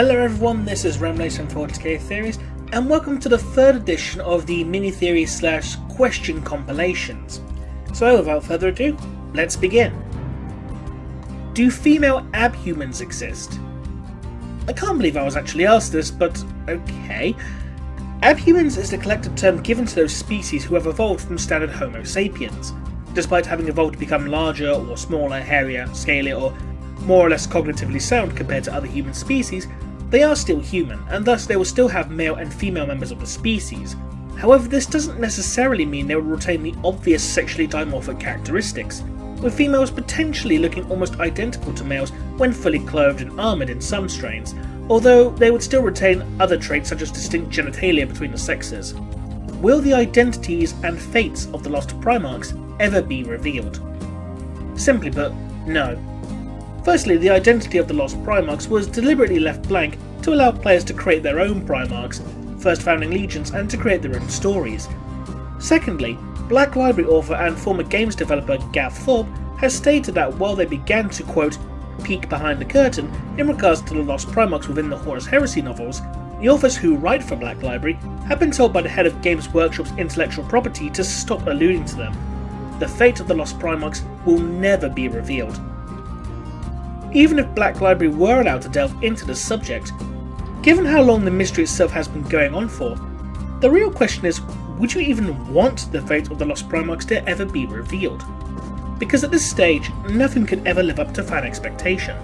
Hello everyone, this is Remleiz from 40k Theories, and welcome to the third edition of the mini-theory / question compilations. So without further ado, let's begin. Do female Abhumans exist? I can't believe I was actually asked this, but okay. Abhumans is the collective term given to those species who have evolved from standard Homo sapiens. Despite having evolved to become larger or smaller, hairier, scalier, or more or less cognitively sound compared to other human species, they are still human, and thus they will still have male and female members of the species. However, this doesn't necessarily mean they will retain the obvious sexually dimorphic characteristics, with females potentially looking almost identical to males when fully clothed and armoured in some strains, although they would still retain other traits such as distinct genitalia between the sexes. Will the identities and fates of the Lost Primarchs ever be revealed? Simply put, no. Firstly, the identity of the Lost Primarchs was deliberately left blank to allow players to create their own Primarchs, first founding legions, and to create their own stories. Secondly, Black Library author and former games developer Gav Thorpe has stated that while they began to, quote, peek behind the curtain in regards to the Lost Primarchs within the Horus Heresy novels, the authors who write for Black Library have been told by the head of Games Workshop's intellectual property to stop alluding to them. The fate of the Lost Primarchs will never be revealed. Even if Black Library were allowed to delve into the subject, given how long the mystery itself has been going on for, the real question is, would you even want the fate of the Lost Primarchs to ever be revealed? Because at this stage, nothing could ever live up to fan expectation.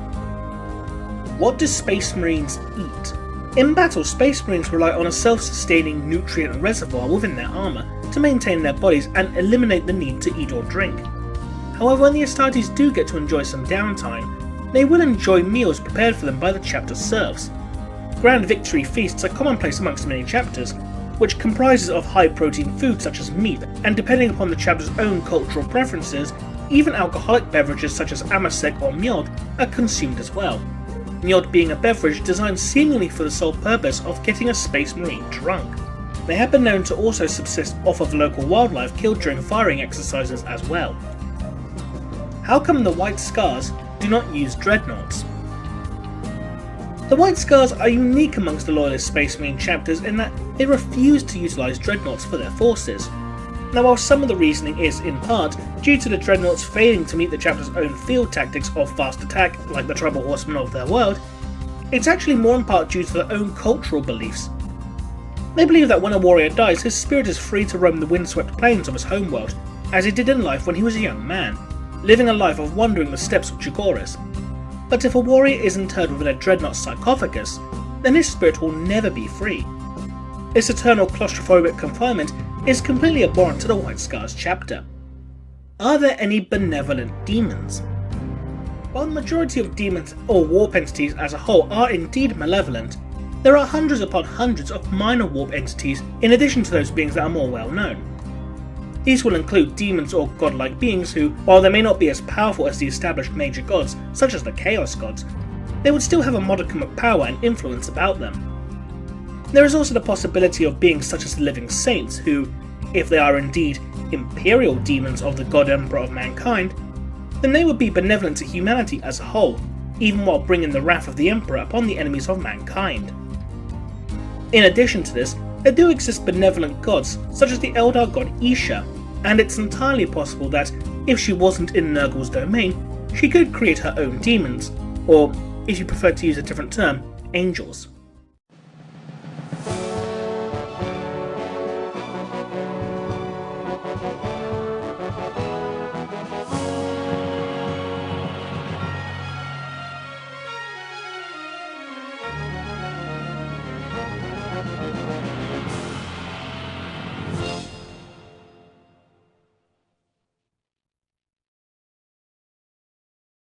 What do Space Marines eat? In battle, Space Marines rely on a self-sustaining nutrient reservoir within their armour to maintain their bodies and eliminate the need to eat or drink. However, when the Astartes do get to enjoy some downtime, they will enjoy meals prepared for them by the chapter serfs. Grand victory feasts are commonplace amongst many chapters, which comprises of high-protein food such as meat, and depending upon the chapter's own cultural preferences, even alcoholic beverages such as amasek or miod are consumed as well. Miod being a beverage designed seemingly for the sole purpose of getting a Space Marine drunk. They have been known to also subsist off of local wildlife killed during firing exercises as well. How come the White Scars do not use Dreadnaughts? The White Scars are unique amongst the Loyalist Space Marine chapters in that they refuse to utilise Dreadnaughts for their forces. Now, while some of the reasoning is, in part, due to the Dreadnaughts failing to meet the chapter's own field tactics of fast attack like the Trouble Horsemen of their world, it's actually more in part due to their own cultural beliefs. They believe that when a warrior dies, his spirit is free to roam the windswept plains of his homeworld, as he did in life when he was a young man, living a life of wandering the steppes of Chigoris. But if a warrior is interred within a Dreadnought sarcophagus, then his spirit will never be free. This eternal claustrophobic confinement is completely abhorrent to the White Scars chapter. Are there any benevolent demons? While the majority of demons or warp entities as a whole are indeed malevolent, there are hundreds upon hundreds of minor warp entities in addition to those beings that are more well known. These will include demons or godlike beings who, while they may not be as powerful as the established major gods, such as the Chaos gods, they would still have a modicum of power and influence about them. There is also the possibility of beings such as the living saints who, if they are indeed imperial demons of the God Emperor of mankind, then they would be benevolent to humanity as a whole, even while bringing the wrath of the Emperor upon the enemies of mankind. In addition to this, there do exist benevolent gods, such as the Eldar god Isha, and it's entirely possible that, if she wasn't in Nurgle's domain, she could create her own demons, or, if you prefer to use a different term, angels.